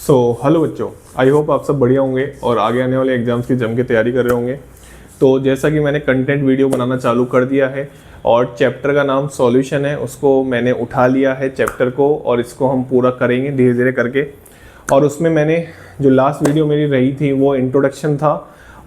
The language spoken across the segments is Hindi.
हेलो बच्चों, आई होप आप सब बढ़िया होंगे और आगे आने वाले एग्जाम्स की जम के तैयारी कर रहे होंगे। तो जैसा कि मैंने कंटेंट वीडियो बनाना चालू कर दिया है और चैप्टर का नाम सॉल्यूशन है, उसको मैंने उठा लिया है चैप्टर को और इसको हम पूरा करेंगे धीरे धीरे करके। और उसमें मैंने जो लास्ट वीडियो मेरी रही थी वो इंट्रोडक्शन था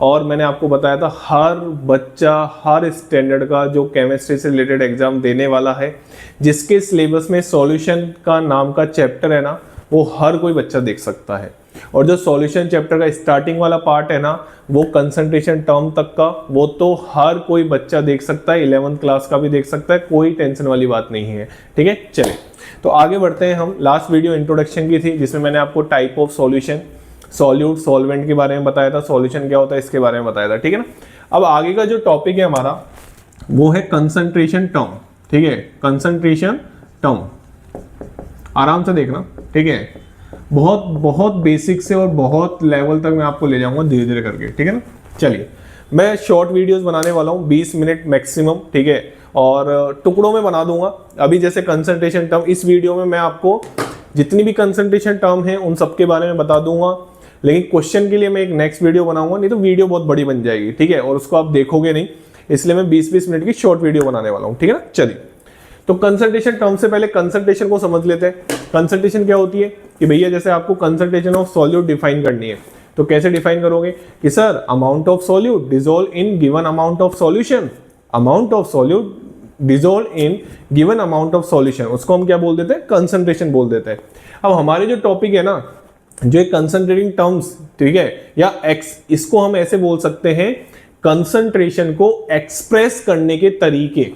और मैंने आपको बताया था हर बच्चा हर स्टैंडर्ड का जो केमिस्ट्री से रिलेटेड एग्जाम देने वाला है, जिसके सिलेबस में सॉल्यूशन का नाम का चैप्टर है ना, वो हर कोई बच्चा देख सकता है। और जो सॉल्यूशन चैप्टर का स्टार्टिंग वाला पार्ट है ना, वो कंसंट्रेशन टर्म तक का, वो तो हर कोई बच्चा देख सकता है, 11th क्लास का भी देख सकता है, कोई टेंशन वाली बात नहीं है। ठीक है, चले तो आगे बढ़ते हैं। हम लास्ट वीडियो इंट्रोडक्शन की थी जिसमें मैंने आपको type of solution, solute, solvent के बारे में बताया था, सॉल्यूशन क्या होता है इसके बारे में बताया था। ठीक है ना। अब आगे का जो टॉपिक है हमारा वो है कंसंट्रेशन टर्म। ठीक है, कंसंट्रेशन टर्म आराम से देखना। ठीक है, बहुत बहुत बेसिक से और बहुत लेवल तक मैं आपको ले जाऊंगा धीरे धीरे करके। ठीक है ना। चलिए, मैं शॉर्ट वीडियोस बनाने वाला हूँ 20 मिनट मैक्सिमम। ठीक है, और टुकड़ों में बना दूंगा। अभी जैसे कंसंट्रेशन टर्म, इस वीडियो में मैं आपको जितनी भी कंसंट्रेशन टर्म है उन सबके बारे में बता दूंगा, लेकिन क्वेश्चन के लिए मैं एक नेक्स्ट वीडियो बनाऊंगा, नहीं तो वीडियो बहुत बड़ी बन जाएगी। ठीक है, और उसको आप देखोगे नहीं, इसलिए मैं 20-20 मिनट की शॉर्ट वीडियो बनाने वाला हूँ। ठीक है ना। चलिए, तो कंसंट्रेशन टर्म से पहले कंसंट्रेशन को समझ लेते हैं। कंसंट्रेशन क्या होती है कि भैया जैसे आपको कंसंट्रेशन ऑफ सॉल्यूट डिफाइन करनी है, तो कैसे डिफाइन करोगे कि sir amount of solute dissolve in given amount of solution, amount of solute dissolve in given amount of solution, उसको हम क्या बोल देते हैं, कंसंट्रेशन बोल देते हैं। अब हमारे जो टॉपिक है ना, जो एक कंसंट्रेटिंग टर्म्स, ठीक है, या एक्स, इसको हम ऐसे बोल सकते हैं कंसंट्रेशन को एक्सप्रेस करने के तरीके,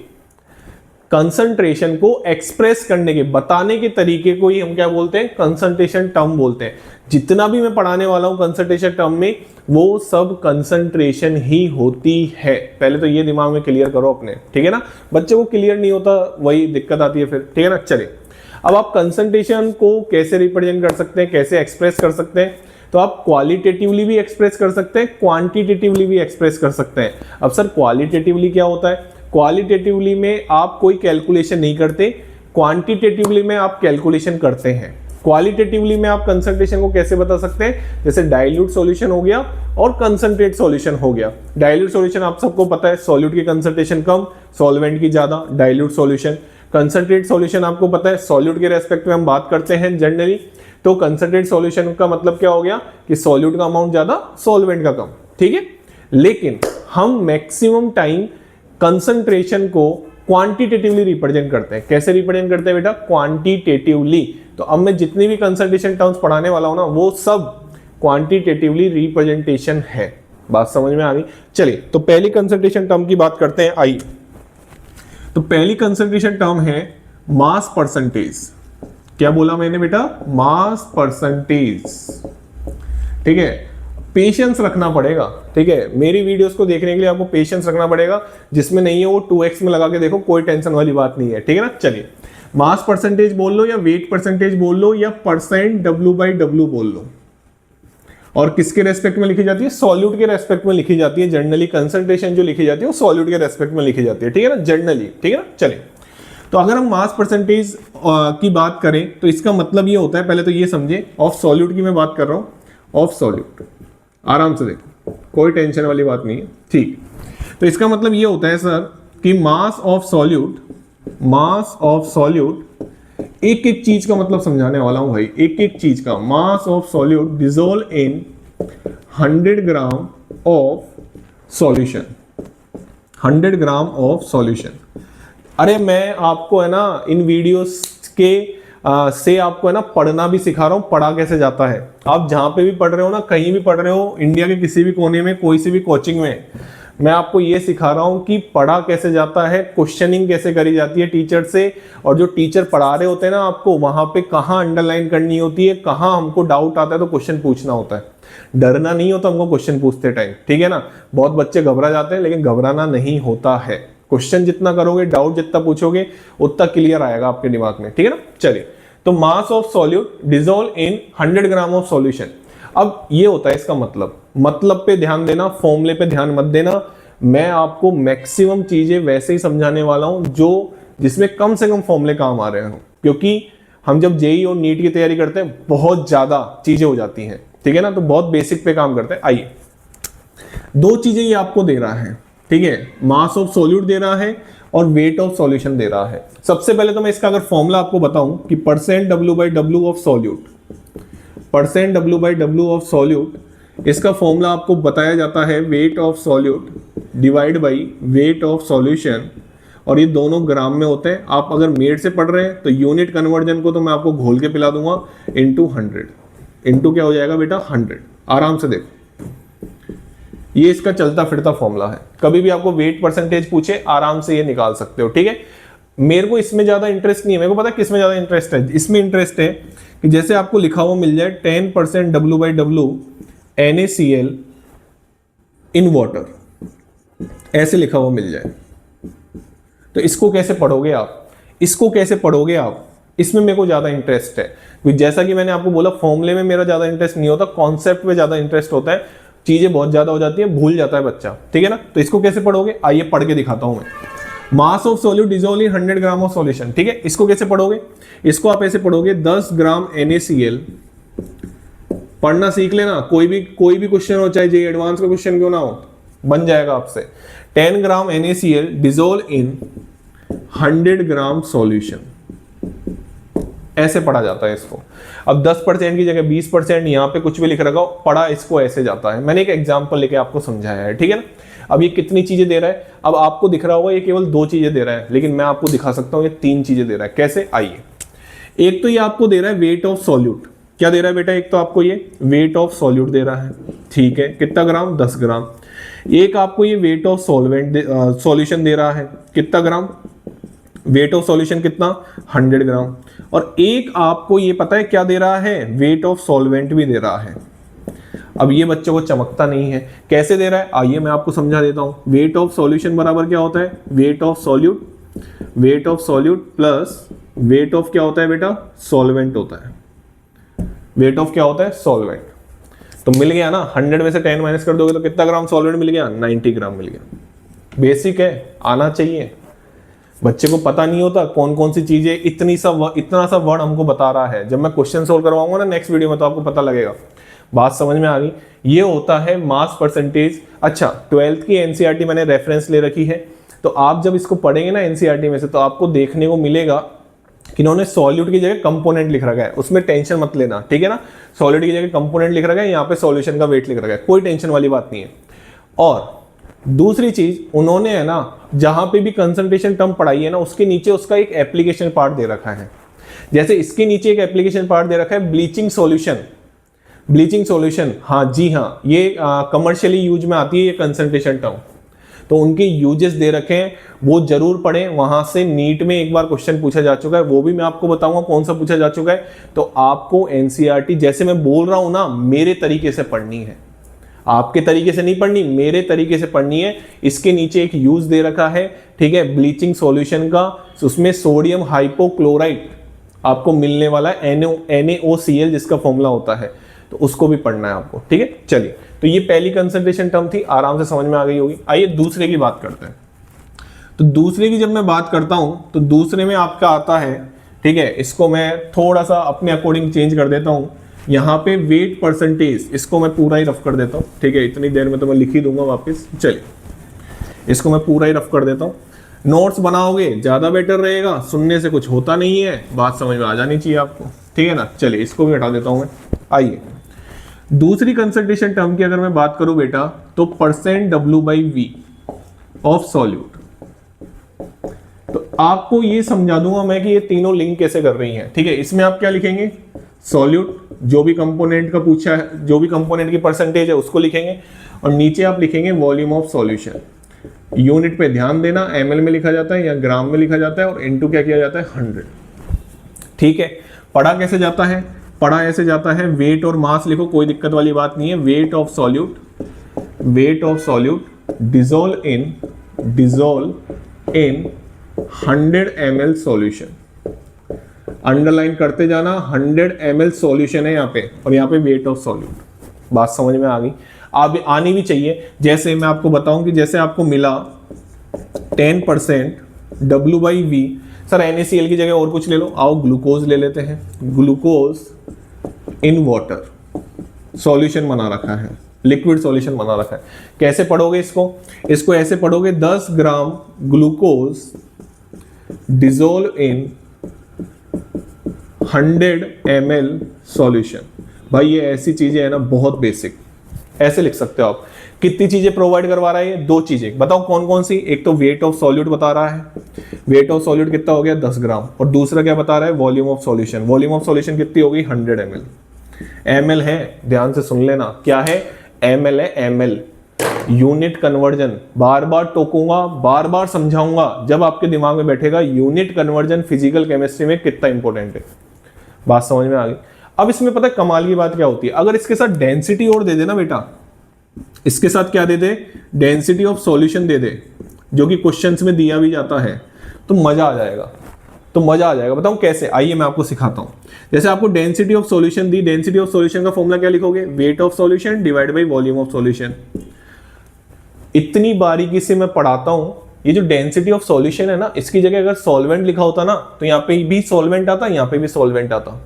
कंसंट्रेशन को एक्सप्रेस करने के, बताने के तरीके को ही हम क्या बोलते हैं, कंसंट्रेशन टर्म बोलते हैं। जितना भी मैं पढ़ाने वाला हूं कंसंट्रेशन टर्म में, वो सब कंसंट्रेशन ही होती है। पहले तो ये दिमाग में क्लियर करो अपने। ठीक है ना, बच्चे को क्लियर नहीं होता वही दिक्कत आती है फिर। ठीक है ना। चलिए, अब आप कंसंट्रेशन को कैसे रिप्रेजेंट कर सकते हैं, कैसे एक्सप्रेस कर सकते हैं, तो आप क्वालिटेटिवली भी एक्सप्रेस कर सकते हैं, क्वांटिटेटिवली भी एक्सप्रेस कर सकते हैं। अब सर क्वालिटेटिवली क्या होता है? क्वालिटेटिवली में आप कोई कैलकुलेशन नहीं करते, क्वांटिटेटिवली में आप कैलकुलेशन करते हैं। क्वालिटेटिवली में आप कंसंट्रेशन को कैसे बता सकते हैं, जैसे डाइल्यूट सॉल्यूशन हो गया और कंसंट्रेट सॉल्यूशन हो गया। डाइल्यूट सॉल्यूशन आप सबको पता है, सॉल्यूट की कंसंट्रेशन कम, सॉल्वेंट की ज्यादा, डाइल्यूट सॉल्यूशन। कंसंट्रेट सॉल्यूशन आपको पता है, सॉल्यूट के रेस्पेक्ट में हम बात करते हैं जनरली, तो कंसंट्रेट सॉल्यूशन का मतलब क्या हो गया कि सॉल्यूट का अमाउंट ज्यादा, सॉल्वेंट का कम। ठीक है, लेकिन हम मैक्सिमम टाइम कंसंट्रेशन को क्वांटिटेटिवली रिप्रेजेंट करते हैं। कैसे रिप्रेजेंट करते हैं बेटा? क्वांटिटेटिवली। तो अब मैं जितनी भी कंसंट्रेशन टर्म्स पढ़ाने वाला हूं ना, वो सब क्वांटिटेटिवली रिप्रेजेंटेशन है। बात समझ में आ गई? चलिए, तो पहली कंसंट्रेशन टर्म की बात करते हैं। आई, तो पहली कंसंट्रेशन टर्म है मास परसेंटेज। क्या बोला मैंने बेटा? Mass percentage. ठीक है, पेशेंस रखना पड़ेगा। ठीक है, मेरी वीडियोस को देखने के लिए आपको पेशेंस रखना पड़ेगा, जिसमें नहीं है वो 2x में लगा के देखो, कोई टेंशन वाली बात नहीं है। ठीक है ना। चलिए, मास परसेंटेज बोल लो या वेट परसेंटेज बोल लो या परसेंट W/W बोल लो, और किसके रेस्पेक्ट में लिखी जाती है? सॉल्यूट के रेस्पेक्ट में लिखी जाती है। जनरली कंसंट्रेशन जो लिखी जाती है वो सॉल्यूट के रेस्पेक्ट में लिखी जाती है। ठीक है ना, जनरली। ठीक है ना। चलिए, तो अगर हम मास परसेंटेज की बात करें तो इसका मतलब ये होता है, पहले तो ये समझे, ऑफ सॉल्यूट की मैं बात कर रहा हूं, ऑफ सॉल्यूट, आराम से देखो, कोई टेंशन वाली बात नहीं है। ठीक, तो इसका मतलब ये होता है सर कि mass of solute, mass of solute, एक एक चीज का मतलब समझाने वाला हूं भाई, एक एक चीज का। Mass of solute dissolve in 100 gram of solution, 100 gram of solution. अरे मैं आपको है ना इन वीडियोस के से आपको है ना पढ़ना भी सिखा रहा हूं, पढ़ा कैसे जाता है। आप जहां पे भी पढ़ रहे हो ना, कहीं भी पढ़ रहे हो, इंडिया के किसी भी कोने में, कोई सी भी कोचिंग में, मैं आपको ये सिखा रहा हूं कि पढ़ा कैसे जाता है, क्वेश्चनिंग कैसे करी जाती है टीचर से, और जो टीचर पढ़ा रहे होते हैं ना आपको, वहां पे कहाँ अंडरलाइन करनी होती है, कहाँ हमको डाउट आता है तो क्वेश्चन पूछना होता है। डरना नहीं होता हमको क्वेश्चन पूछते टाइम। ठीक है ना, बहुत बच्चे घबरा जाते हैं, लेकिन घबराना नहीं होता है। क्वेश्चन जितना करोगे, डाउट जितना पूछोगे, उतना क्लियर आएगा आपके दिमाग में। ठीक है ना। चलिए, तो mass of solute dissolve in 100 gram of solution. अब ये होता है इसका मतलब पे ध्यान देना, फॉर्मूले पे ध्यान मत देना। मैं आपको मैक्सिमम चीजें वैसे ही समझाने वाला हूं जो जिसमें कम से कम फॉर्मूले काम आ रहे हो, क्योंकि हम जब जेई और नीट की तैयारी करते हैं बहुत ज्यादा चीजें हो जाती हैं, ठीक है ना, तो बहुत बेसिक पे काम करते हैं। आइए, दो चीजें ये आपको दे रहा है, ठीक है, मास ऑफ सॉल्यूट दे रहा है और वेट ऑफ सॉल्यूशन दे रहा है। सबसे पहले तो मैं इसका अगर फॉर्मूला आपको बताऊं कि percent W/W of solute, percent W/W of solute, इसका फॉर्मूला आपको बताया जाता है weight of solute divide by weight of solution, और ये दोनों ग्राम में होते हैं। आप अगर मेड से पढ़ रहे हैं तो यूनिट कन्वर्जन को तो मैं आपको घोल के पिला दूंगा, इंटू 100, इंटू क्या हो जाएगा बेटा 100। आराम से देखो, ये इसका चलता फिरता फॉर्मूला है। कभी भी आपको वेट परसेंटेज पूछे आराम से ये निकाल सकते हो, ठीक है। मेरे को इसमें ज्यादा इंटरेस्ट नहीं है, मेरे को पता है किसमें ज्यादा इंटरेस्ट है। इसमें इंटरेस्ट है कि जैसे आपको लिखा हुआ मिल जाए 10% W/W NaCl इन वाटर, ऐसे लिखा हुआ मिल जाए, तो इसको कैसे पढ़ोगे आप, इसको कैसे पढ़ोगे आप, इसमें मेरे को ज्यादा इंटरेस्ट है। क्योंकि जैसा कि मैंने आपको बोला, फॉर्मूले में मेरा ज्यादा इंटरेस्ट नहीं होता, कॉन्सेप्ट में ज्यादा इंटरेस्ट होता है। चीजें बहुत ज्यादा हो जाती है, भूल जाता है बच्चा, ठीक है ना। तो इसको कैसे पढ़ोगे, आइए पढ़ के दिखाता हूं मैं। Mass of solute dissolve in 100 gram of solution, ठीक है। इसको कैसे पढ़ोगे, इसको आप ऐसे पढ़ोगे 10 ग्राम NaCl। पढ़ना सीख लेना, कोई भी क्वेश्चन हो, चाहे जे एडवांस का क्वेश्चन क्यों ना हो, बन जाएगा आपसे। 10 ग्राम NaCl dissolve in 100 gram solution, ऐसे पढ़ा जाता है इसको। अब 10% की जगह 20%, यहाँ पे कुछ भी लिख रखा हो, पढ़ा इसको ऐसे जाता है। मैंने एक एग्जांपल लेके आपको समझाया है, ठीक है ना। अब ये कितनी चीजें दे रहा है, अब आपको दिख रहा होगा ये केवल 2 चीजें दे रहा है, लेकिन मैं आपको दिखा सकता हूँ ये 3 चीजें दे रहा है। कैसे, आइए। एक तो ये आपको दे रहा है वेट ऑफ सॉल्यूट, क्या दे रहा है बेटा, एक तो आपको ये वेट ऑफ सॉल्यूट दे रहा है, ठीक है, कितना ग्राम, 10 ग्राम। एक आपको ये वेट ऑफ सॉल्वेंट सॉल्यूशन दे रहा है, कितना ग्राम, वेट ऑफ सॉल्यूशन कितना, 100 ग्राम। और एक आपको ये पता है क्या दे रहा है, वेट ऑफ सॉल्वेंट भी दे रहा है। अब ये बच्चों को चमकता नहीं है, कैसे दे रहा है, आइए मैं आपको समझा देता हूं। वेट ऑफ सॉल्यूशन बराबर क्या होता है, weight of solute, weight of solute plus weight of क्या होता है बेटा, सॉल्वेंट होता है। वेट ऑफ क्या होता है, सॉल्वेंट। तो मिल गया ना, 100 में से 10 माइनस कर दोगे तो कितना ग्राम सॉल्वेंट मिल गया, 90 ग्राम मिल गया। बेसिक है, आना चाहिए। बच्चे को पता नहीं होता कौन कौन सी चीजें, इतना सा वर्ड हमको बता रहा है। जब मैं क्वेश्चन सोल्व करवाऊंगा ना नेक्स्ट वीडियो में, तो आपको पता लगेगा। बात समझ में आ गई। ये होता है मास परसेंटेज। अच्छा, 12th की एनसीईआरटी मैंने रेफरेंस ले रखी है, तो आप जब इसको पढ़ेंगे ना एनसीईआरटी में से, तो आपको देखने को मिलेगा कि इन्होंने सॉल्यूट की जगह कंपोनेंट लिख रखा है। उसमें टेंशन मत लेना, ठीक है ना। सॉल्यूट की जगह कंपोनेंट लिख रखा है, यहाँ पे सॉल्यूशन का वेट लिख रखा है, कोई टेंशन वाली बात नहीं है। और दूसरी चीज, उन्होंने है ना जहां पे भी कंसंट्रेशन टर्म पढ़ाई है ना, उसके नीचे उसका एक एप्लीकेशन पार्ट दे रखा है। जैसे इसके नीचे एक एप्लीकेशन पार्ट दे रखा है ब्लीचिंग सॉल्यूशन, ब्लीचिंग सॉल्यूशन, हाँ जी हाँ, ये कमर्शियली यूज में आती है ये कंसंट्रेशन टर्म। तो उनके यूजेस दे रखे हैं, वो जरूर पढ़ें। वहां से नीट में एक बार क्वेश्चन पूछा जा चुका है, वो भी मैं आपको बताऊंगा कौन सा पूछा जा चुका है। तो आपको एनसीईआरटी जैसे मैं बोल रहा हूं ना, मेरे तरीके से पढ़नी है, आपके तरीके से नहीं पढ़नी, मेरे तरीके से पढ़नी है। इसके नीचे एक यूज दे रखा है, ठीक है, ब्लीचिंग सॉल्यूशन का, उसमें सोडियम हाइपोक्लोराइट आपको मिलने वाला है, NaOCl जिसका फॉर्मूला होता है, तो उसको भी पढ़ना है आपको, ठीक है। चलिए, तो ये पहली कंसंट्रेशन टर्म थी, आराम से समझ में आ गई होगी। आइए दूसरे की बात करते हैं। तो दूसरे की जब मैं बात करता हूं, तो दूसरे में आपका आता है, ठीक है, इसको मैं थोड़ा सा अपने अकॉर्डिंग चेंज कर देता हूं। यहाँ पे वेट परसेंटेज, इसको मैं पूरा ही रफ कर देता हूँ, ठीक है, इतनी देर में तो मैं लिख ही दूंगा वापस। चलिए, इसको मैं पूरा ही रफ कर देता हूँ। नोट्स बनाओगे ज्यादा बेटर रहेगा, सुनने से कुछ होता नहीं है, बात समझ में आ जानी चाहिए आपको, ठीक है ना। चलिए, इसको भी हटा देता हूँ मैं। आइए, दूसरी कंसंट्रेशन टर्म की अगर मैं बात करूं बेटा, तो परसेंट W/V ऑफ सॉल्यूट। तो आपको ये समझा दूंगा मैं कि ये तीनों लिंक कैसे कर रही हैं, ठीक है। इसमें आप क्या लिखेंगे, सॉल्यूट, जो भी कंपोनेंट का पूछा है, जो भी कंपोनेंट की परसेंटेज है उसको लिखेंगे, और नीचे आप लिखेंगे वॉल्यूम ऑफ सॉल्यूशन। यूनिट पे ध्यान देना, ml में लिखा जाता है या ग्राम में लिखा जाता है, और इनटू क्या किया जाता है, 100, ठीक है। पढ़ा कैसे जाता है, पढ़ा ऐसे जाता है, वेट और मास लिखो, कोई दिक्कत वाली बात नहीं है। Weight of solute, weight of solute dissolve in 100 ml solution. Underline करते जाना, 100 ml सॉल्यूशन है यहाँ पे, और यहाँ पे वेट ऑफ सॉल्यूट। बात समझ में आ गई, आप आनी भी चाहिए। जैसे मैं आपको बताऊं कि जैसे आपको मिला 10% W/V, सर NaCl की जगह और कुछ ले लो, आओ ग्लूकोज ले लेते हैं। ग्लूकोज इन वाटर सॉल्यूशन बना रखा है, लिक्विड सॉल्यूशन बना रखा है। कैसे पढ़ोगे इसको ऐसे पढ़ोगे 10 gram glucose dissolve in 100 ml solution. भाई ये ऐसी चीजें है ना बहुत बेसिक, ऐसे लिख सकते हो आप। कितनी चीजें प्रोवाइड करवा रहा है ये? 2 चीजें बताओ कौन कौन सी। एक तो वेट ऑफ सॉल्यूट बता रहा है, वेट ऑफ सॉल्यूट कितना हो गया 10 ग्राम, और दूसरा क्या बता रहा है volume of solution. Volume of solution कितनी हो गई 100 ml। ml है, ध्यान से सुन लेना क्या है, ml है, ml यूनिट कन्वर्जन। बार बार टोकूंगा, बार बार समझाऊंगा, जब आपके दिमाग में बैठेगा यूनिट कन्वर्जन फिजिकल केमिस्ट्री में कितना इंपॉर्टेंट है। बात समझ में आ गई। अब इसमें पता है कमाल की बात क्या होती है, अगर इसके साथ डेंसिटी और दे देना बेटा, इसके साथ क्या दे दे, डेंसिटी ऑफ सॉल्यूशन दे दे, जो कि क्वेश्चंस में दिया भी जाता है, तो मजा आ जाएगा। तो मजा आ जाएगा। बताऊं कैसे, आइए मैं आपको सिखाता हूं। जैसे आपको density of solution the, density of solution का फॉर्मूला क्या लिखोगे, weight of solution divide by volume of solution. इतनी बारीकी से मैं पढ़ाता हूं। ये जो डेंसिटी ऑफ सॉल्यूशन है ना, इसकी जगह अगर सॉल्वेंट लिखा होता ना, तो यहाँ पे भी सॉल्वेंट आता, यहाँ पे भी सॉल्वेंट आता।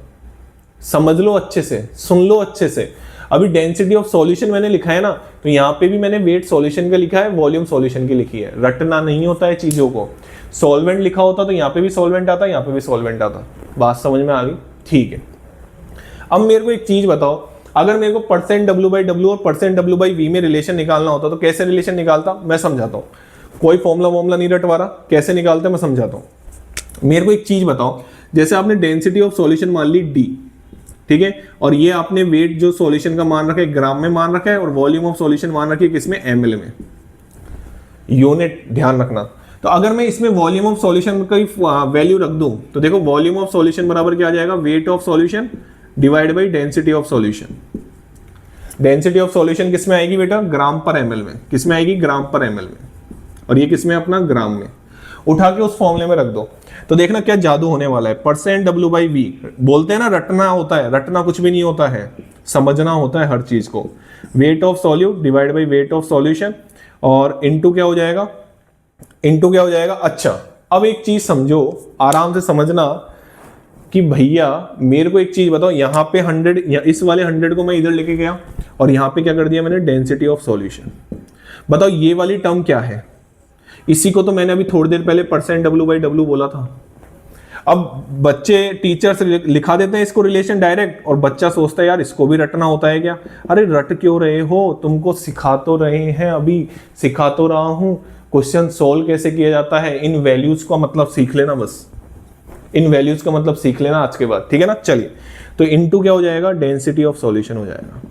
समझ लो अच्छे से, सुन लो अच्छे से। अभी डेंसिटी ऑफ सॉल्यूशन मैंने लिखा है ना, तो यहाँ पे भी मैंने वेट सॉल्यूशन का लिखा है, वॉल्यूम सॉल्यूशन की लिखी है। रटना नहीं होता है चीजों को। सॉल्वेंट लिखा होता तो यहाँ पे भी सॉल्वेंट आता, यहाँ पे भी सॉल्वेंट आता। बात समझ में आ गई? ठीक है। अब मेरे को एक चीज बताओ, अगर मेरे को परसेंट W/W और परसेंट W/V में रिलेशन निकालना होता तो कैसे रिलेशन निकालता, मैं समझाता हूँ। कोई फॉर्मूला नहीं रटवा रहा, कैसे निकालते मैं समझाता हूँ। मेरे को एक चीज बताओ, जैसे आपने डेंसिटी ऑफ सॉल्यूशन मान ली D, ठीक है, और ये आपने वेट जो सॉल्यूशन का मान रखा है ग्राम में मान रखा है, और वॉल्यूम ऑफ सॉल्यूशन मान रखी है किसमें, ml में। यूनिट ध्यान रखना। तो अगर मैं इसमें वॉल्यूम ऑफ सॉल्यूशन का वैल्यू रख दूं, तो देखो वॉल्यूम ऑफ सॉल्यूशन बराबर क्या आ जाएगा, weight of solution divide by density of solution. Density of solution किसमें आएगी बेटा, ग्राम पर ml में। किसमें आएगी, ग्राम पर ml में। और ये किसमें, अपना ग्राम में। उठा के उस फॉर्मूले में रख दो, तो देखना क्या जादू होने वाला है। परसेंट W/V बोलते हैं ना, रटना होता है, रटना कुछ भी नहीं होता है, समझना होता है हर चीज को। Weight of solute divide by weight of solution, और इनटू क्या हो जाएगा, इनटू क्या हो जाएगा। अच्छा अब एक चीज समझो, आराम से समझना कि भैया मेरे को एक चीज बताओ, यहाँ पे 100, इस वाले 100 को मैं इधर लेके गया, और यहाँ पे क्या कर दिया मैंने, डेंसिटी ऑफ सॉल्यूशन। बताओ ये वाली टर्म क्या है। इसी को तो मैंने अभी थोड़ी देर पहले परसेंट W/W बोला था। अब बच्चे टीचर्स लिखा देते हैं इसको रिलेशन डायरेक्ट, और बच्चा सोचता है यार इसको भी रटना होता है क्या। अरे रट क्यों रहे हो, तुमको सिखा तो रहे हैं, अभी सिखा तो रहा हूं। क्वेश्चन सोल्व कैसे किया जाता है, इन वैल्यूज का मतलब सीख लेना, बस इन वैल्यूज का मतलब सीख लेना आज के बाद, ठीक है ना। चलिए, तो इनटू क्या हो जाएगा, डेंसिटी ऑफ सॉल्यूशन हो जाएगा।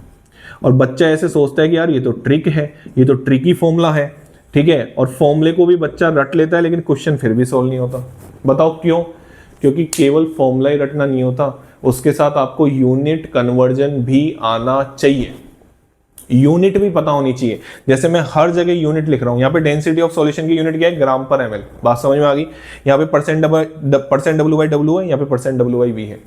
और बच्चा ऐसे सोचता है कि यार ये तो ट्रिक है, ये तो ट्रिकी फॉर्मूला है, ठीक है। और फॉर्मूले को भी बच्चा रट लेता है, लेकिन क्वेश्चन फिर भी सॉल्व नहीं होता। बताओ क्यों, क्योंकि केवल फॉर्मूला ही रटना नहीं होता, उसके साथ आपको यूनिट कन्वर्जन भी आना चाहिए। यूनिट भी पता होनी चाहिए। जैसे मैं हर जगह यूनिट लिख रहा हूं, यहाँ पे डेंसिटी ऑफ सॉल्यूशन की यूनिट क्या है, ग्राम पर ml। बात समझ में आ गई। यहाँ पे परसेंट W/W है, यहाँ पे परसेंट W/V है।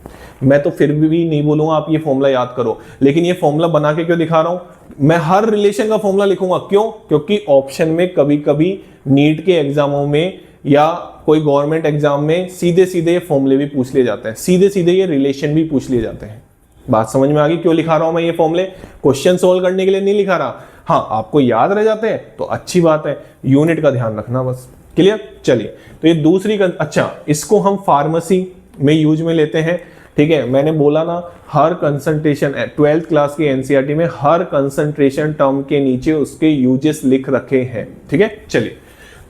मैं तो फिर भी नहीं बोलूंगा आप ये फॉर्मूला याद करो, लेकिन ये फॉर्मूला बना के क्यों दिखा रहा हूं, मैं हर रिलेशन का फॉर्मूला लिखूंगा। क्यों, क्योंकि ऑप्शन में कभी कभी नीट के एग्जामों में या कोई गवर्नमेंट एग्जाम में सीधे सीधे ये फॉर्मूले भी पूछ लिए जाते हैं, सीधे सीधे ये रिलेशन भी पूछ लिए जाते हैं। बात समझ में आ गई क्यों लिखा रहा हूं मैं ये फॉर्मूले, क्वेश्चन सोल्व करने के लिए नहीं लिखा रहा। हाँ आपको याद रह जाते हैं तो अच्छी बात है, यूनिट का ध्यान रखना बस। क्लियर। चलिए, तो ये दूसरी अच्छा इसको हम फार्मेसी में यूज में लेते हैं, ठीक है। मैंने बोला ना हर कंसंट्रेशन 12th क्लास की एनसीईआरटी में हर कंसंट्रेशन टर्म के नीचे उसके यूजेस लिख रखे हैं, ठीक है। चलिए,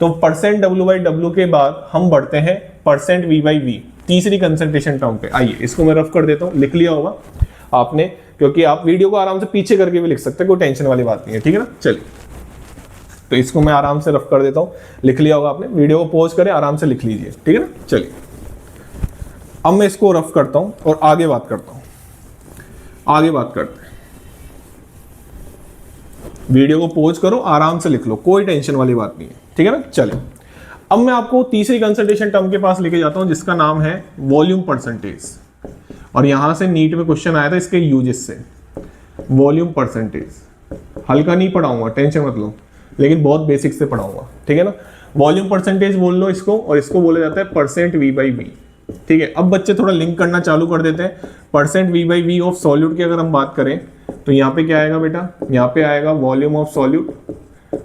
तो परसेंट W/W के बाद हम बढ़ते हैं परसेंट V/V, तीसरी कंसंट्रेशन टर्म पे। आइए इसको मैं रफ कर देता हूं, लिख लिया होगा आपने, क्योंकि आप वीडियो को आराम से पीछे करके भी लिख सकते हैं, कोई टेंशन वाली बात नहीं है, ठीक है ना। चलिए, तो इसको मैं आराम से रफ कर देता हूं, लिख लिया होगा आपने, वीडियो को पॉज करें आराम से लिख लीजिए, ठीक है ना। चलिए, अब मैं इसको रफ करता हूं और आगे बात करता हूं, आगे बात करते हैं। वीडियो को पॉज करो, आराम से लिख लो, कोई टेंशन वाली बात नहीं है, ठीक है ना। चलिए, अब मैं आपको तीसरी कंसंट्रेशन टर्म के पास लेके जाता हूं, जिसका नाम है वॉल्यूम परसेंटेज। और यहां से नीट में क्वेश्चन आया था इसके यूजेस से, वॉल्यूम परसेंटेज। हल्का नहीं पढ़ाऊंगा, टेंशन मत लो, लेकिन बहुत बेसिक से पढ़ाऊंगा, ठीक है ना। वॉल्यूम परसेंटेज बोल लो इसको, और इसको बोला जाता है परसेंट वी बाई वी। ठीक है, अब बच्चे थोड़ा लिंक करना चालू कर देते हैं। Percent we by v of solute की अगर हम बात करें तो यहाँ पे क्या आएगा बेटा, यहाँ पे आएगा वॉल्यूम ऑफ सॉल्यूट,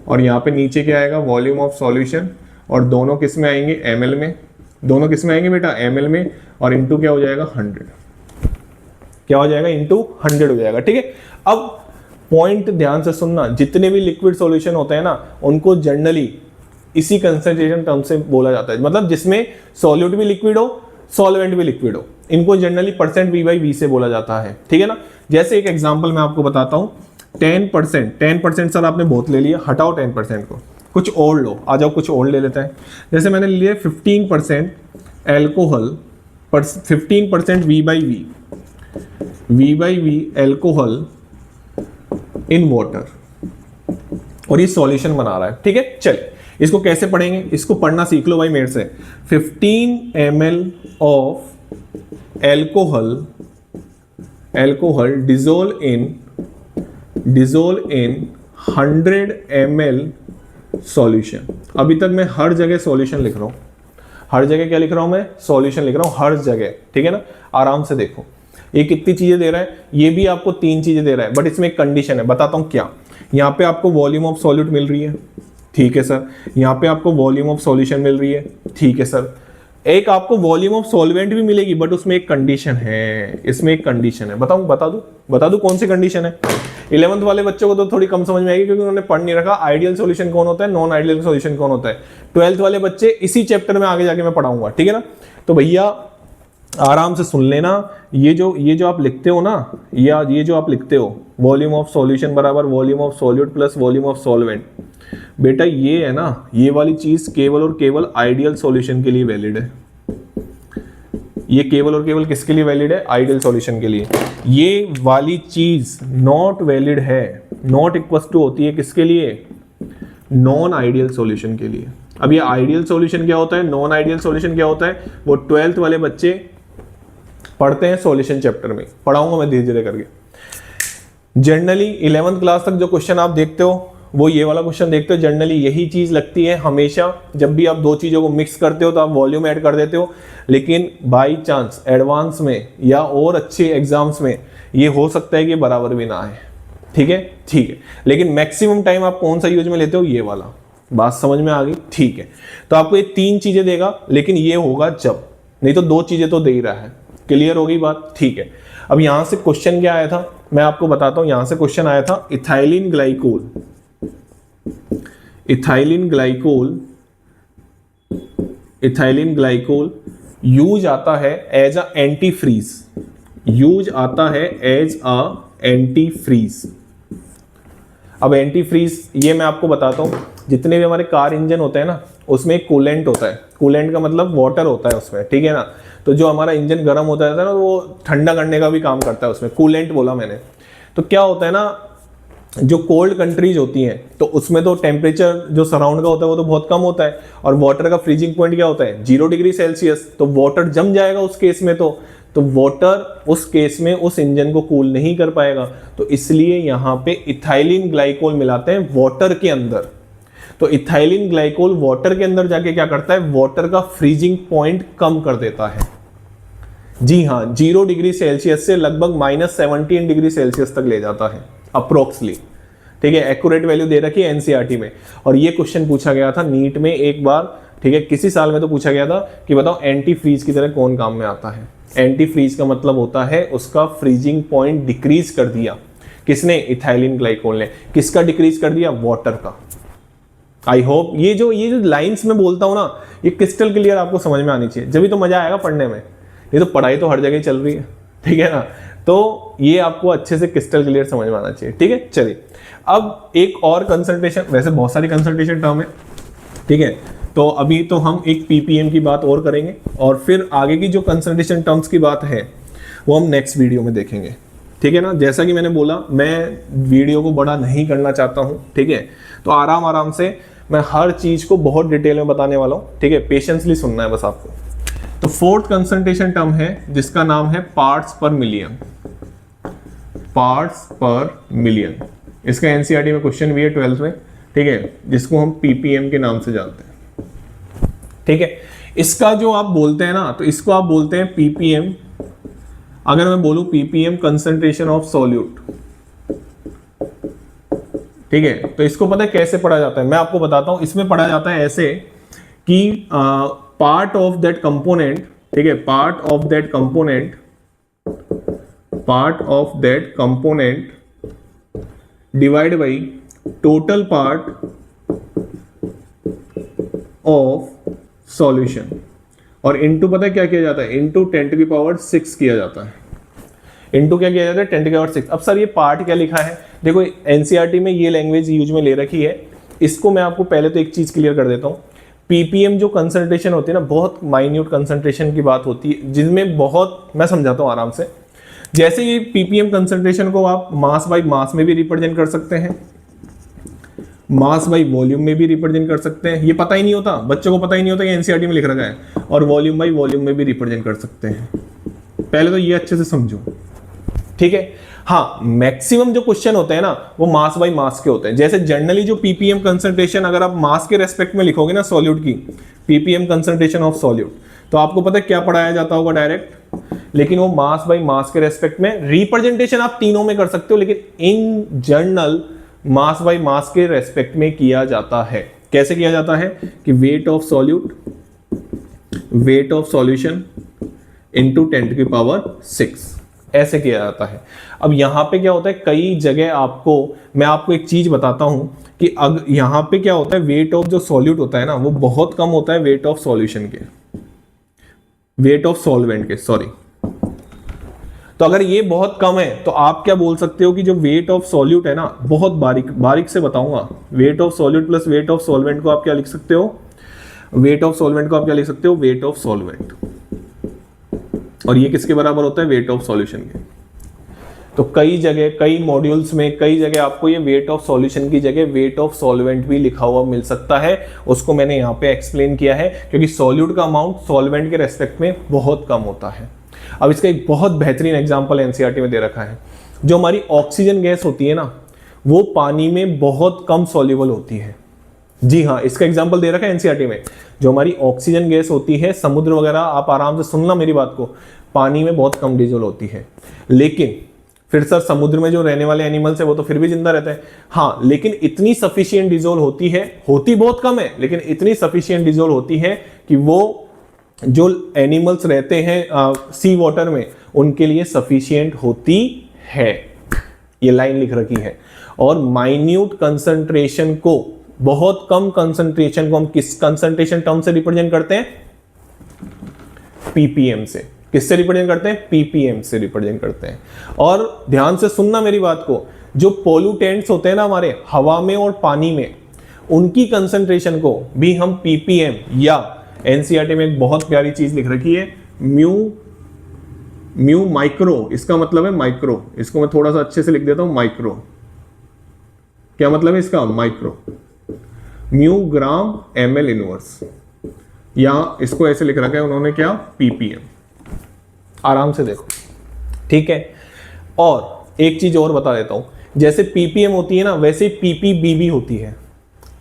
और यहाँ पे नीचे क्या आएगा, वॉल्यूम ऑफ सॉल्यूशन, और दोनों किस में आएंगे, ml में। दोनों किस में आएंगे बेटा, ml में, और इंटू क्या हो जाएगा, 100। क्या हो जाएगा, इंटू 100 हो जाएगा। ठीक है, अब पॉइंट ध्यान से सुनना, जितने भी लिक्विड सॉल्यूशन होते हैं ना, उनको जनरली इसी कंसंट्रेशन टर्म से बोला जाता है, मतलब जिसमें सॉल्यूट भी लिक्विड हो, सॉल्वेंट भी लिक्विड हो, इनको generally percent we by V से बोला जाता है। ठीक है ना, जैसे एक एग्जांपल मैं आपको बताता हूं, 10% सर आपने बहुत ले लिया, हटाओ 10% को, कुछ और लो, आ जाओ कुछ और ले लेते हैं। जैसे मैंने लिया 15% alcohol, 15% V by V alcohol in water, और ये सॉल्यूशन बना रहा है। ठीक है, चलिए इसको कैसे पढ़ेंगे, इसको पढ़ना सीख लो भाई मेरे से। 15 ml of alcohol dissolve in 100 ml solution. अभी तक मैं हर जगह सॉल्यूशन लिख रहा हूं, हर जगह क्या लिख रहा हूं मैं, सॉल्यूशन लिख रहा हूं हर जगह। ठीक है ना, आराम से देखो, ये कितनी चीजें दे रहा है, ये भी आपको 3 चीजें दे रहा है, बट इसमें एक कंडीशन है, बताता हूं क्या। यहाँ पे आपको वॉल्यूम ऑफ सॉल्यूट मिल रही है, ठीक है सर। यहाँ पे आपको वॉल्यूम ऑफ सॉल्यूशन मिल रही है, ठीक है सर। एक आपको वॉल्यूम ऑफ सॉल्वेंट भी मिलेगी, बट उसमें एक कंडीशन है, इसमें एक कंडीशन है, बता दूं कौन सी कंडीशन है। 11th वाले बच्चों को तो थोड़ी कम समझ में आएगी, क्योंकि उन्होंने पढ़ नहीं रखा आइडियल सॉल्यूशन कौन होता है, नॉन आइडियल सॉल्यूशन कौन होता है। 12th वाले बच्चे इसी चैप्टर में आगे जाके मैं पढ़ाऊंगा, ठीक है ना। तो भैया आराम से सुन लेना, ये जो आप लिखते हो ना, या ये जो आप लिखते हो वॉल्यूम ऑफ सॉल्यूशन बराबर volume of solute plus volume of solvent, बेटा ये है ना, ये वाली चीज केवल और केवल आइडियल सॉल्यूशन के लिए वैलिड है। ये केवल और केवल किसके लिए वैलिड है, आइडियल सॉल्यूशन के लिए। ये वाली चीज नॉट वैलिड है, नॉट इक्वल टू होती है किसके लिए, नॉन आइडियल सॉल्यूशन के लिए। अब ये आइडियल सॉल्यूशन क्या होता है, नॉन आइडियल सॉल्यूशन क्या होता है, वो 12th वाले बच्चे पढ़ते हैं सॉल्यूशन चैप्टर में, पढ़ाऊंगा मैं धीरे धीरे करके। जनरली 11th क्लास तक जो क्वेश्चन आप देखते हो वो ये वाला क्वेश्चन देखते हो, जनरली यही चीज लगती है हमेशा। जब भी आप दो चीजों को मिक्स करते हो तो आप वॉल्यूम ऐड कर देते हो, लेकिन बाई चांस एडवांस में या और अच्छे एग्जाम्स में ये हो सकता है कि बराबर भी ना आए। ठीक है, ठीक है, लेकिन मैक्सिमम टाइम आप कौन सा यूज में लेते हो, ये वाला। बात समझ में आ गई, ठीक है। तो आपको ये 3 चीजें देगा, लेकिन ये होगा जब, नहीं तो 2 चीजें तो दे ही रहा है। क्लियर हो गई बात, ठीक है। अब यहां से क्वेश्चन क्या आया था मैं आपको बताता हूं। यहां से क्वेश्चन आया था इथाइलिन ग्लाइकोल यूज आता है एज अ एंटी फ्रीज। अब एंटी फ्रीज ये मैं आपको बताता हूं, जितने भी हमारे कार इंजन होते हैं ना, उसमें एक कूलेंट होता है। कूलेंट का मतलब वाटर होता है उसमें, ठीक है ना। तो जो हमारा इंजन गर्म होता है ना, वो ठंडा करने का भी काम करता है उसमें, कूलेंट बोला मैंने। तो क्या होता है ना, जो कोल्ड कंट्रीज होती हैं तो उसमें तो टेम्परेचर जो सराउंड का होता है वो तो बहुत कम होता है, और वाटर का फ्रीजिंग पॉइंट क्या होता है, 0 डिग्री सेल्सियस। तो वाटर जम जाएगा उस केस में, तो वाटर उस केस में उस इंजन को कूल नहीं कर पाएगा। तो इसलिए यहाँ पे इथाइलिन ग्लाइकोल मिलाते हैं वाटर के अंदर। तो इथाइलिन ग्लाइकोल वाटर के अंदर जाके क्या करता है, वाटर का फ्रीजिंग पॉइंट कम कर देता है। जी हाँ, 0 डिग्री सेल्सियस से लगभग -17 डिग्री सेल्सियस तक ले जाता है अप्रोक्सली। ठीक है, एक्यूरेट वैल्यू दे रखी है एनसीईआरटी में। और ये क्वेश्चन पूछा गया था नीट में एक बार, ठीक है, किसी साल में तो पूछा गया था कि बताओ एंटी फ्रीज की तरह कौन काम में आता है। एंटी फ्रीज का मतलब होता है उसका फ्रीजिंग पॉइंट डिक्रीज कर दिया। किसने, इथाइलिन ग्लाइकोल ने। किसका डिक्रीज कर दिया, वाटर का। आई होप ये जो लाइंस में बोलता हूं ना, ये क्रिस्टल क्लियर आपको समझ में आनी चाहिए, जब भी तो मजा आएगा पढ़ने में। ये तो पढ़ाई तो हर जगह चल रही है, ठीक है ना। तो ये आपको अच्छे से क्रिस्टल क्लियर समझ में आना चाहिए, ठीक है। चलिए अब एक और कंसंट्रेशन, वैसे बहुत सारी कंसंट्रेशन टर्म है, ठीक है। तो अभी तो हम एक पीपीएम की बात और करेंगे, और फिर आगे की जो कंसंट्रेशन टर्म्स की बात है वो हम नेक्स्ट वीडियो में देखेंगे, ठीक है ना। जैसा कि मैंने बोला, मैं वीडियो को बड़ा नहीं करना चाहता हूँ, ठीक है। तो आराम से मैं हर चीज को बहुत डिटेल में बताने वाला हूँ, ठीक है। पेशेंसली सुनना है बस आपको। तो 4th कंसंट्रेशन टर्म है जिसका नाम है पार्ट्स पर मिलियन। इसका एनसीईआरटी में क्वेश्चन भी है 12th में, ठीक है, जिसको हम पीपीएम के नाम से जानते हैं। ठीक है। इसका जो आप बोलते हैं ना, तो इसको आप बोलते हैं ppm। अगर मैं बोलूं ppm कंसंट्रेशन ऑफ सॉल्यूट, ठीक है, तो इसको पता है कैसे पढ़ा जाता है, मैं आपको बताता हूं। इसमें पढ़ा जाता है ऐसे कि पार्ट ऑफ दैट कंपोनेंट, ठीक है, part of that component divide by total part of solution, और इनटू पता है क्या किया जाता है, इनटू 10⁶ किया जाता है। इनटू क्या किया जाता है, 10⁶। अब सर ये पार्ट क्या लिखा है, देखो एनसीईआरटी में ये लैंग्वेज यूज में ले रखी है। इसको मैं आपको पहले तो एक चीज क्लियर कर देता हूँ। पीपीएम जो कंसंट्रेशन होती है ना, बहुत माइन्यूट कंसंट्रेशन की बात होती है, जिनमें बहुत, मैं समझाता हूँ आराम से। जैसे ये पीपीएम कंसंट्रेशन को आप मास बाई मास में भी रिप्रेजेंट कर सकते हैं, मास बाई वॉल्यूम में भी रिप्रेजेंट कर सकते हैं। ये पता ही नहीं होता, बच्चों को पता ही नहीं होता कि एनसीईआरटी में लिख रखा है। और वॉल्यूम बाई वॉल्यूम में भी रिप्रेजेंट कर सकते हैं। पहले तो ये अच्छे से समझो, ठीक है। हाँ, मैक्सिमम जो क्वेश्चन होते हैं ना, वो मास बाई मास के होते हैं। जैसे जनरली जो पीपीएम कंसंट्रेशन अगर आप मास के रेस्पेक्ट में लिखोगे ना सॉल्यूट की, पीपीएम कंसंट्रेशन ऑफ सॉल्यूट, तो आपको पता है क्या पढ़ाया जाता होगा डायरेक्ट, लेकिन वो मास बाई मास के रेस्पेक्ट में रिप्रेजेंटेशन आप तीनों में कर सकते हो, लेकिन in general mass by mass के रेस्पेक्ट में किया जाता है। कैसे किया जाता है कि weight of solute, weight of solution into 10⁶, ऐसे किया जाता है। अब यहां पे क्या होता है, कई जगह आपको, मैं आपको एक चीज बताता हूं कि अगर यहां पे क्या होता है, वेट ऑफ जो सॉल्यूट होता है ना, वो बहुत कम होता है वेट ऑफ सॉल्यूशन के, वेट ऑफ सॉल्वेंट के, सॉरी। तो अगर ये बहुत कम है तो आप क्या बोल सकते हो कि जो वेट ऑफ सॉल्यूट है ना, बहुत बारीक से बताऊंगा, weight of solute plus weight of solvent को आप क्या लिख सकते हो, वेट ऑफ सॉल्वेंट को आप क्या लिख सकते हो, वेट ऑफ सॉल्वेंट। और ये किसके बराबर होता है, वेट ऑफ सॉल्यूशन के। तो कई जगह, कई मॉड्यूल्स में, कई जगह आपको ये वेट ऑफ सॉल्यूशन की जगह वेट ऑफ सॉल्वेंट भी लिखा हुआ मिल सकता है। उसको मैंने यहाँ पे एक्सप्लेन किया है, क्योंकि सॉल्यूट का अमाउंट सॉल्वेंट के रेस्पेक्ट में बहुत कम होता है। अब इसका एक बहुत बेहतरीन एग्जाम्पल एनसीईआरटी में दे रखा है। जो हमारी ऑक्सीजन गैस होती है ना, वो पानी में बहुत कम सॉल्युबल होती है। जी हाँ, इसका एग्जाम्पल दे रखा है एनसीईआरटी में। जो हमारी ऑक्सीजन गैस होती है, समुद्र वगैरह, आप आराम से सुनना मेरी बात को, पानी में बहुत कम डिजोल्व होती है। लेकिन फिर सर समुद्र में जो रहने वाले एनिमल्स है वो तो फिर भी जिंदा रहते हैं। हाँ, लेकिन इतनी सफिशिएंट डिजोल्व होती है, होती बहुत कम है, लेकिन इतनी सफिशिएंट डिजोल्व होती है कि वो जो एनिमल्स रहते हैं सी वाटर में, उनके लिए सफिशिएंट होती है। ये लाइन लिख रखी है। और माइन्यूट कंसंट्रेशन को, बहुत कम कंसंट्रेशन को हम किस कंसंट्रेशन टर्म से रिप्रेजेंट करते हैं, पीपीएम से। किससे रिप्रेजेंट करते हैं, पीपीएम से रिप्रेजेंट करते हैं। और ध्यान से सुनना मेरी बात को, जो पोल्यूटेंट्स होते हैं ना हमारे हवा में और पानी में, उनकी कंसंट्रेशन को भी हम पीपीएम, या एनसीईआरटी में एक बहुत प्यारी चीज लिख रखी है, म्यू माइक्रो, इसका मतलब है माइक्रो। इसको मैं थोड़ा सा अच्छे से लिख देता हूं, माइक्रो। क्या मतलब है इसका, माइक्रो, म्यू ग्राम ml इनवर्स, या इसको ऐसे लिख रखा है उन्होंने क्या, पीपीएम। आराम से देखो, ठीक है। और एक चीज और बता देता हूं, जैसे पीपीएम होती है ना, वैसे पीपीबी भी होती है,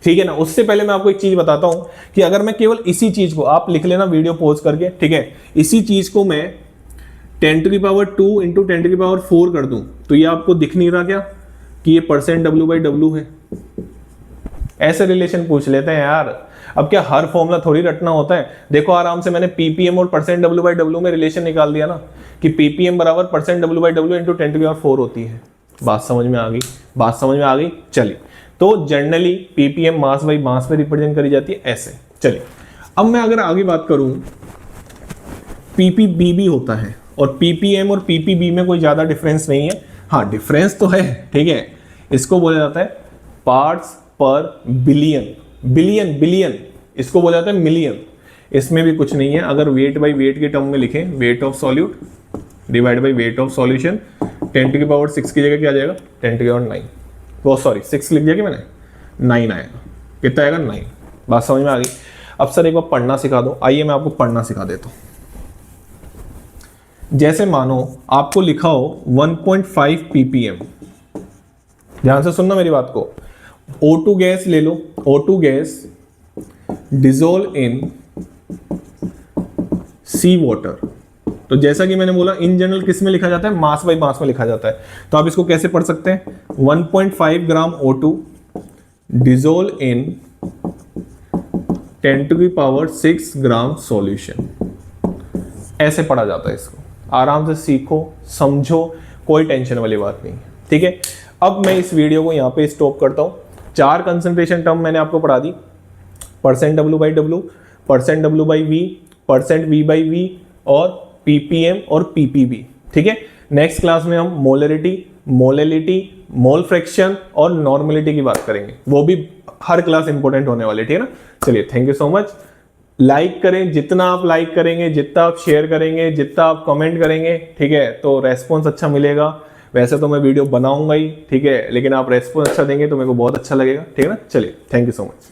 ठीक है ना। उससे पहले मैं आपको एक चीज बताता हूं कि अगर मैं केवल इसी चीज को, आप लिख लेना वीडियो पॉज करके, ठीक है, इसी चीज को मैं 10⁻² इंटू 10⁻4 कर दूं, तो ये आपको दिख नहीं रहा क्या कि ये %W/W है। ऐसे रिलेशन पूछ लेते हैं यार। अब क्या हर फॉर्मूला थोड़ी रटना होता है। देखो आराम से मैंने पीपीएम और %W/W में रिलेशन निकाल दिया ना, कि पीपीएम बराबर %W/W इंटू 10⁻4 होती है। बात समझ में आ गई, बात समझ में आ गई। चलिए, तो generally ppm mass by mass में रिप्रेजेंट करी जाती है ऐसे। चलिए, अब मैं अगर आगे बात करूं, पीपीबी भी होता है, और पीपीएम और पीपीबी में कोई ज्यादा डिफरेंस नहीं है। हाँ, डिफरेंस तो है, ठीक है। इसको बोला जाता है पार्ट्स पर बिलियन, बिलियन, इसको बोला जाता है मिलियन। इसमें भी कुछ नहीं है। अगर वेट बाई वेट के टर्म में लिखें, weight of solute divide by weight of solution, 10⁶ की जगह क्या आ जाएगा, 10⁹। वो सॉरी 6 लिख दिया कि मैंने, 9 आएगा। कितना आएगा, 9। बात समझ में आ गई। अब सर एक बार पढ़ना सिखा दो। आइए मैं आपको पढ़ना सिखा देता हूं। जैसे मानो आपको लिखा हो 1.5 ppm, ध्यान से सुनना मेरी बात को। O2 गैस ले लो, O2 gas dissolve in sea water. तो जैसा कि मैंने बोला इन जनरल किस में लिखा जाता है, मास बाई मास में लिखा जाता है। तो आप इसको कैसे पढ़ सकते हैं, 1.5 ग्राम O2 dissolve in 10⁻6 gram solution, ऐसे पढ़ा जाता है इसको। आराम से सीखो समझो, कोई टेंशन वाली बात नहीं, ठीक है। अब मैं इस वीडियो को यहाँ पे स्टॉप करता हूँ। 4 कंसंट्रेशन टर्म मैंने आपको पढ़ा दी, %W/W, %W/V, %V/V और ppm और ppb, ठीक है। नेक्स्ट क्लास में हम मोलरिटी, मोलेलिटी, मोल फ्रैक्शन और नॉर्मलिटी की बात करेंगे, वो भी हर क्लास इंपॉर्टेंट होने वाली, ठीक है ना। चलिए, thank you so much. Like करें, जितना आप लाइक करेंगे, जितना आप शेयर करेंगे, जितना आप कमेंट करेंगे, ठीक है, तो रेस्पॉन्स अच्छा मिलेगा। वैसे तो मैं वीडियो बनाऊंगा ही, ठीक है, लेकिन आप रेस्पॉन्स अच्छा देंगे तो मेरे को बहुत अच्छा लगेगा, ठीक है ना। चलिए, थैंक यू सो मच।